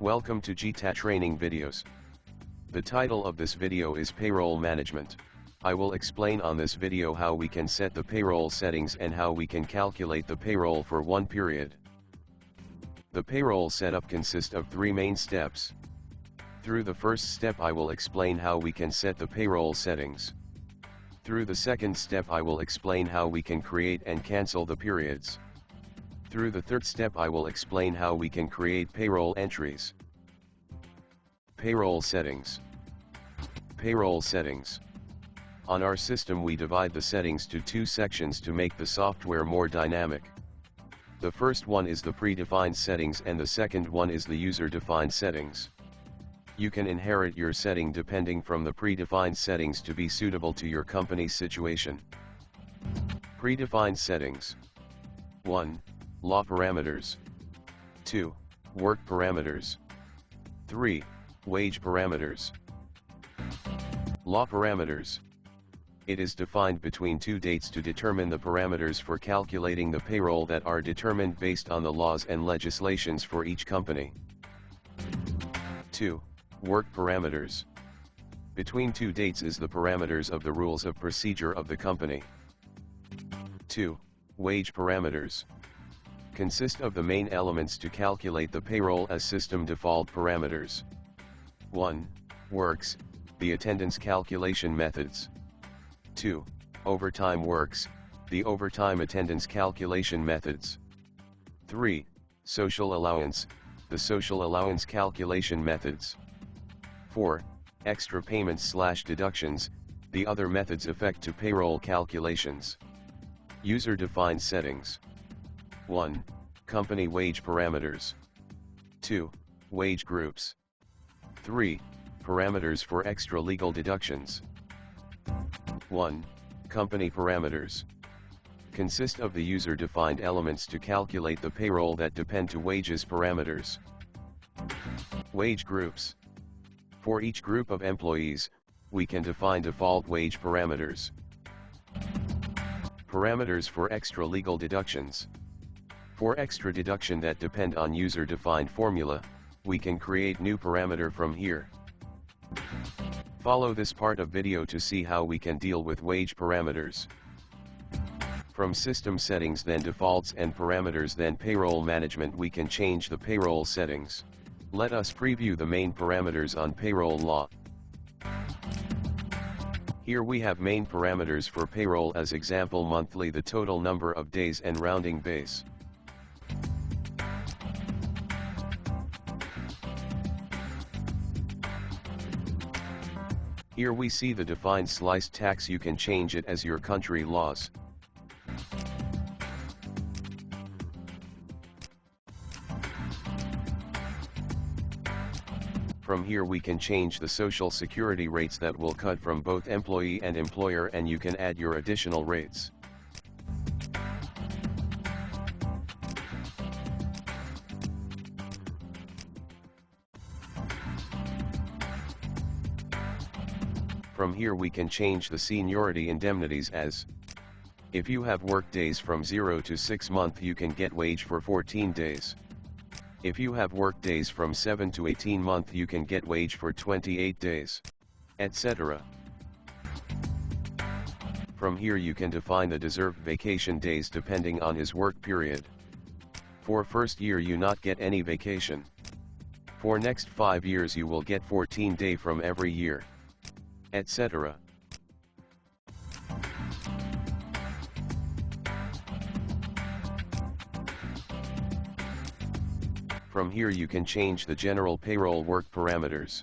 Welcome to GTA training videos. The title of this video is Payroll Management. I will explain on this video how we can set the payroll settings and how we can calculate the payroll for one period. The payroll setup consists of three main steps. Through the first step I will explain how we can set the payroll settings. Through the second step I will explain how we can create and cancel the periods. Through the third step I will explain how we can create payroll entries. Payroll settings. Payroll settings. On our system we divide the settings to two sections to make the software more dynamic. The first one is the predefined settings and the second one is the user-defined settings. You can inherit your setting depending from the predefined settings to be suitable to your company's situation. Predefined settings. 1. Law parameters. 2. Work parameters. 3. Wage parameters. Law parameters. It is defined between two dates to determine the parameters for calculating the payroll that are determined based on the laws and legislations for each company. 2. Work parameters. Between two dates is the parameters of the rules of procedure of the company. 2. Wage parameters. Consist of the main elements to calculate the payroll as system default parameters. 1. Works, the attendance calculation methods. 2. Overtime works, the overtime attendance calculation methods. 3. Social allowance, the social allowance calculation methods. 4. Extra payments/deductions, the other methods effect to payroll calculations. User-defined settings. 1. Company wage parameters. 2. Wage groups. 3. Parameters for extra legal deductions. 1. Company parameters. Consist of the user-defined elements to calculate the payroll that depend to wages parameters. Wage groups. For each group of employees, we can define default wage parameters. Parameters for extra legal deductions. For extra deduction that depend on user-defined formula, we can create new parameter from here. Follow this part of video to see how we can deal with wage parameters. From system settings then defaults and parameters then payroll management we can change the payroll settings. Let us preview the main parameters on payroll law. Here we have main parameters for payroll as example monthly the total number of days and rounding base. Here we see the defined sliced tax, you can change it as your country laws. From here we can change the social security rates that will cut from both employee and employer and you can add your additional rates. From here we can change the seniority indemnities as, if you have work days from 0 to 6 months you can get wage for 14 days. If you have work days from 7 to 18 months you can get wage for 28 days, etc. From here you can define the deserved vacation days depending on his work period. For first year you not get any vacation. For next 5 years you will get 14 days from every year, etc. From here you can change the general payroll work parameters.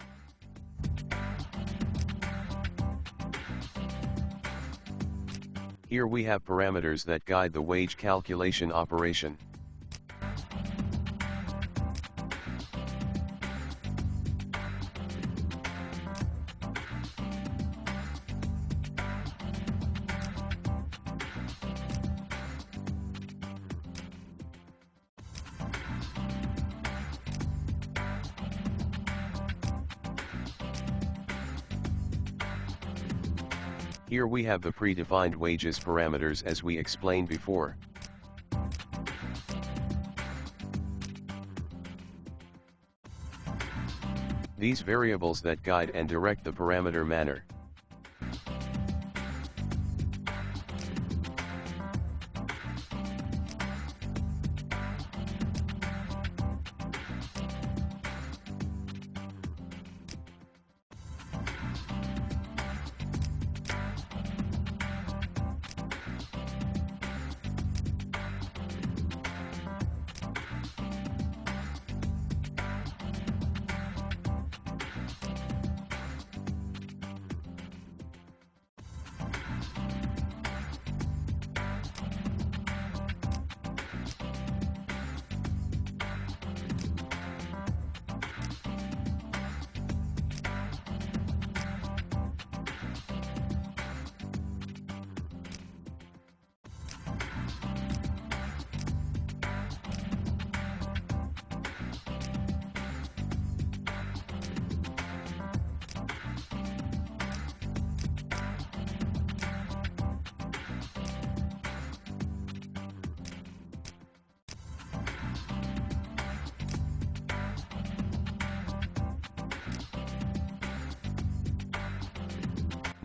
Here we have parameters that guide the wage calculation operation. Here we have the predefined wages parameters as we explained before. These variables that guide and direct the parameter manner.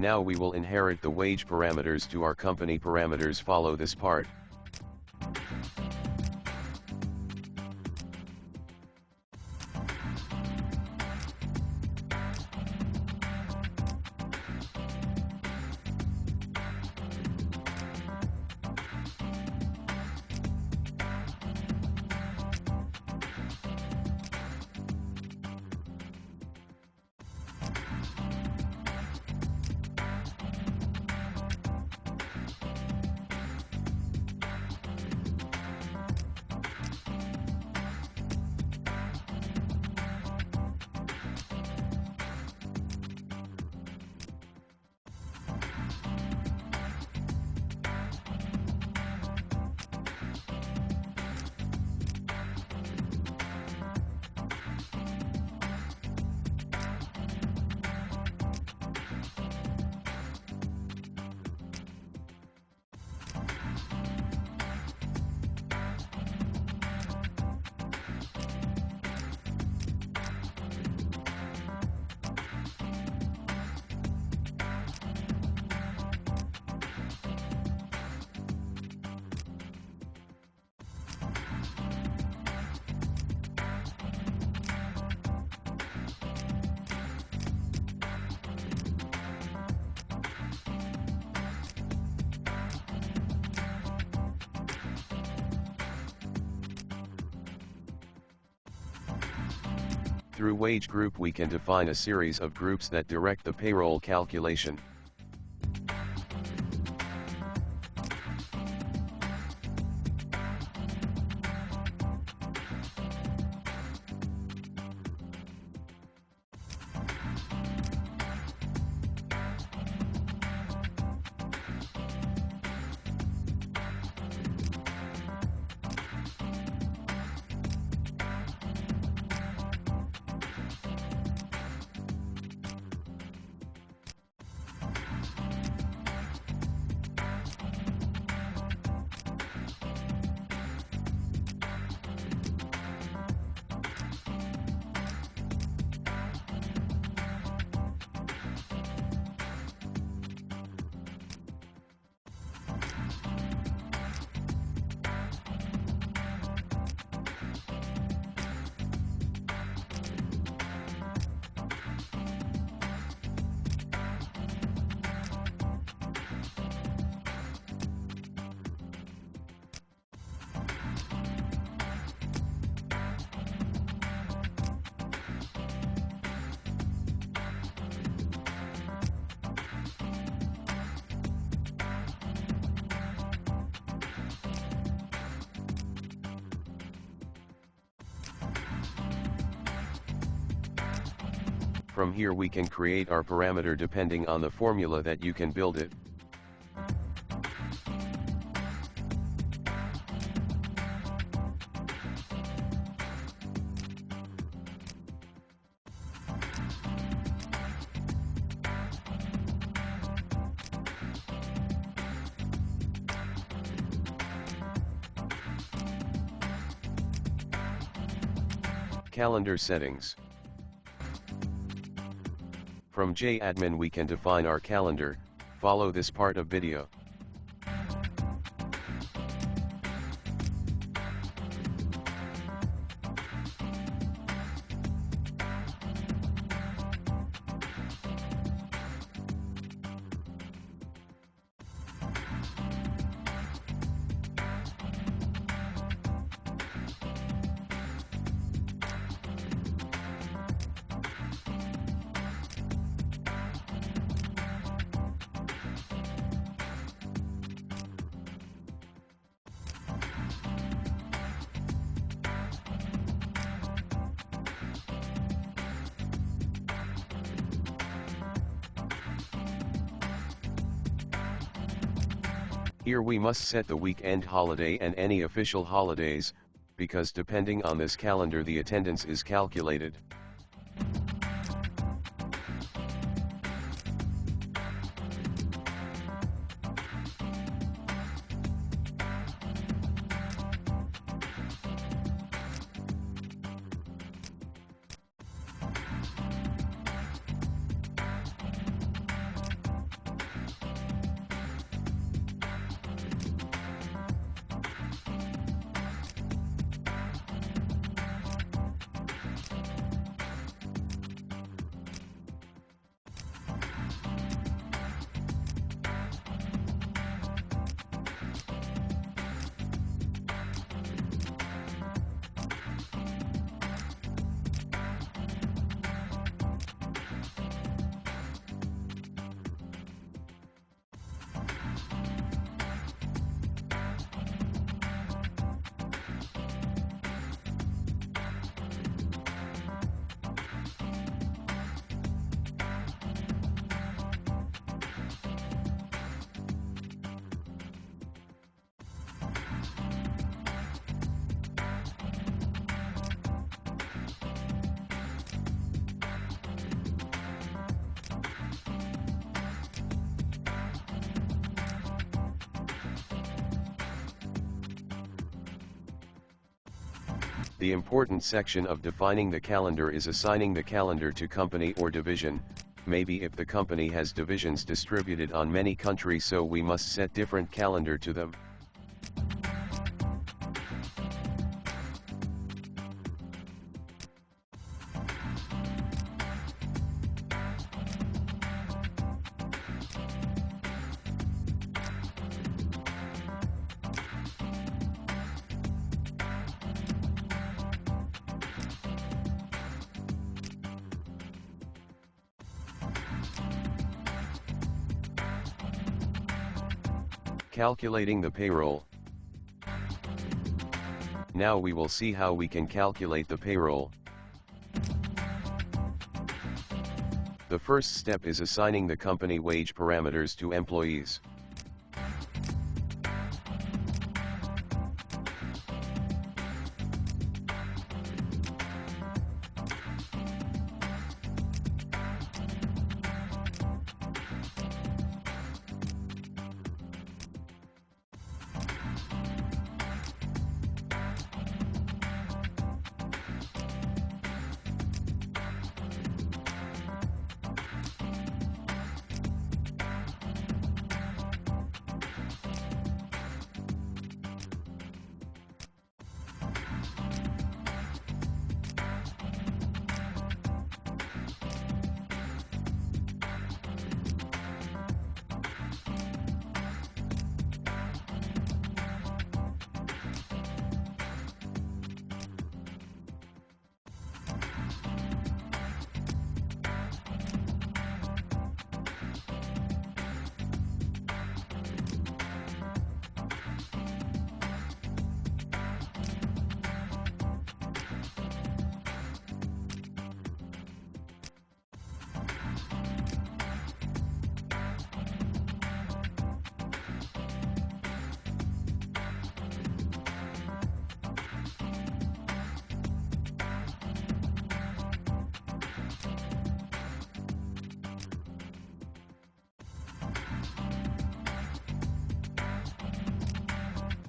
Now we will inherit the wage parameters to our company parameters. Follow this part. Through wage group we can define a series of groups that direct the payroll calculation. From here we can create our parameter depending on the formula that you can build it. Calendar settings. From JAdmin we can define our calendar. Follow this part of video. Here we must set the weekend holiday and any official holidays, because depending on this calendar the attendance is calculated. The important section of defining the calendar is assigning the calendar to company or division. Maybe if the company has divisions distributed on many countries, so we must set different calendar to them. Calculating the payroll. Now we will see how we can calculate the payroll. The first step is assigning the company wage parameters to employees.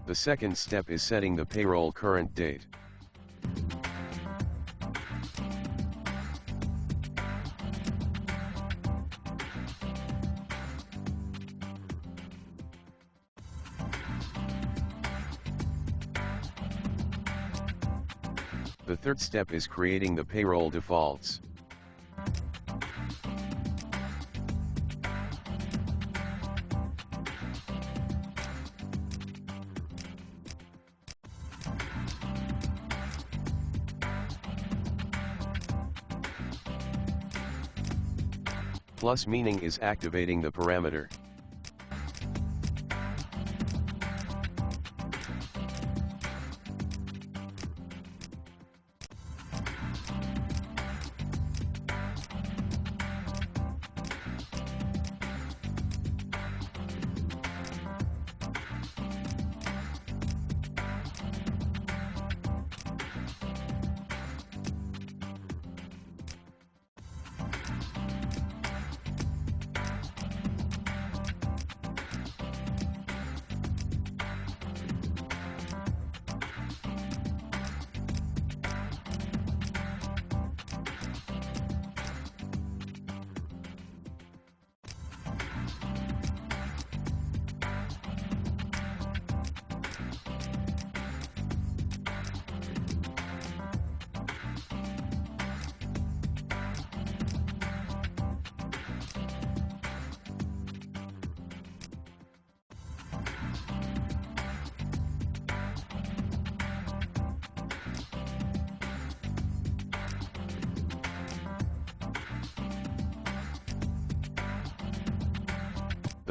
The second step is setting the payroll current date. The third step is creating the payroll defaults. Plus meaning is activating the parameter.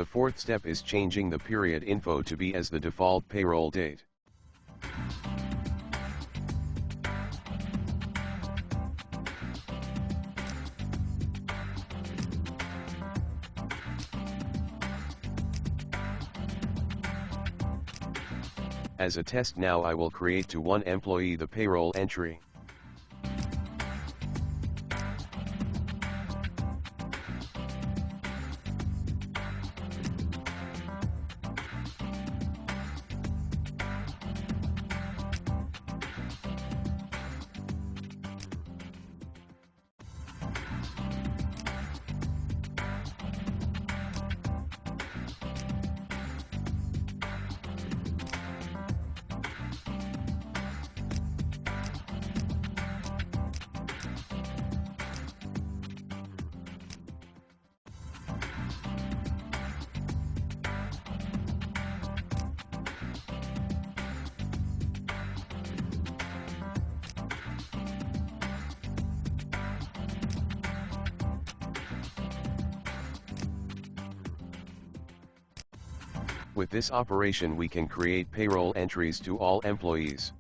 The fourth step is changing the period info to be as the default payroll date. As a test now I will create to one employee the payroll entry. With this operation we can create payroll entries to all employees.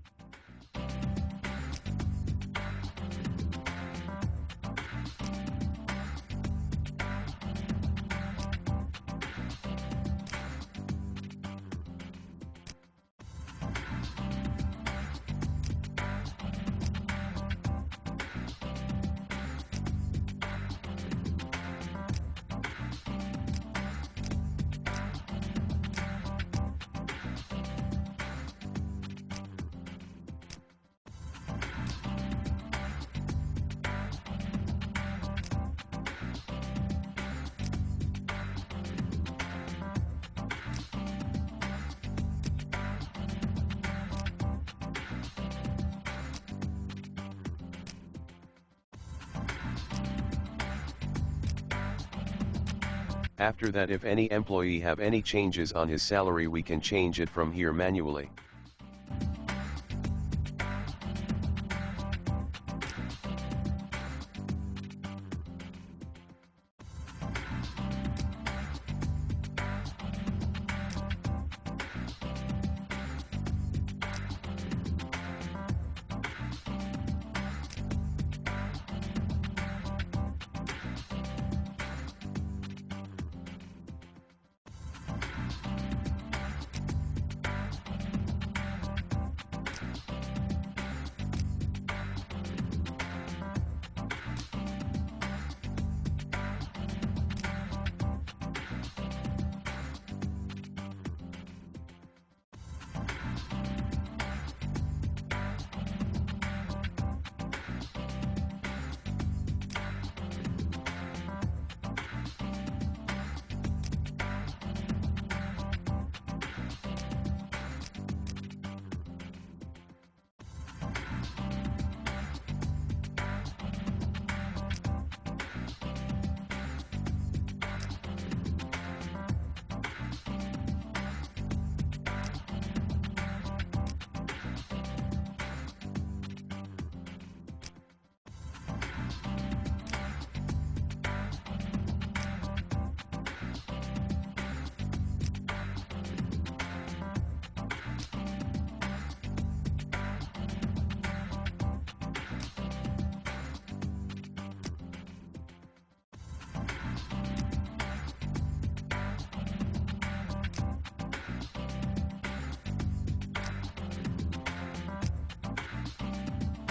After that, if any employee have any changes on his salary, we can change it from here manually.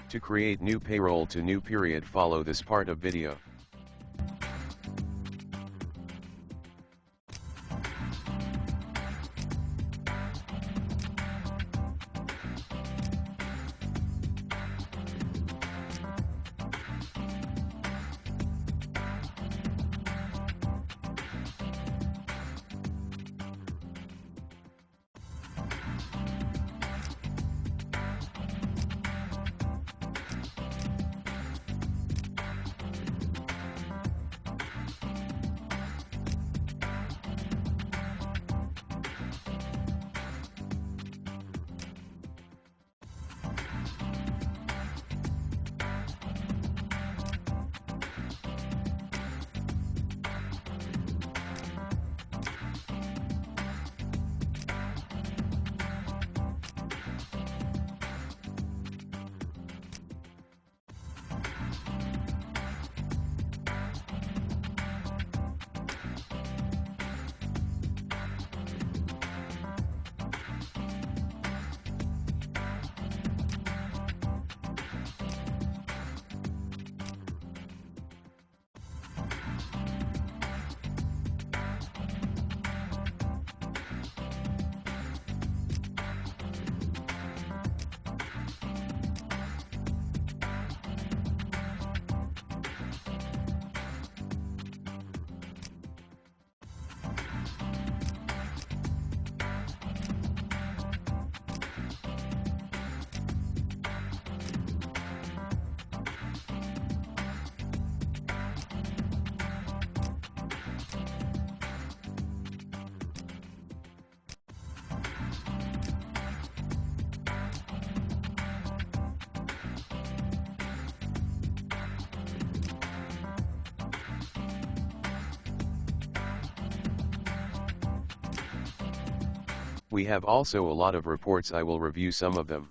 To create new payroll to new period, follow this part of video. We have also a lot of reports. I will review some of them.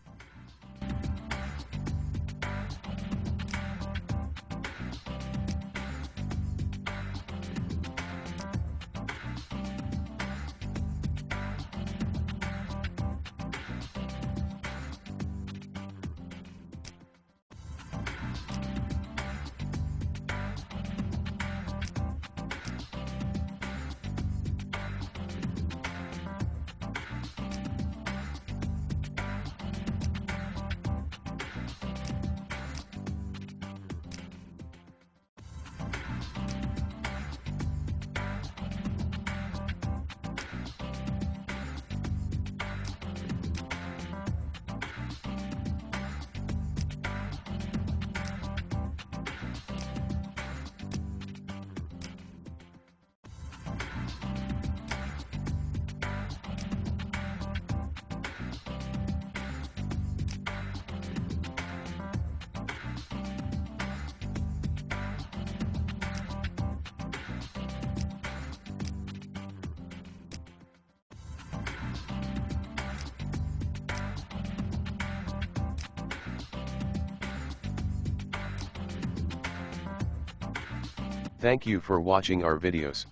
Thank you for watching our videos.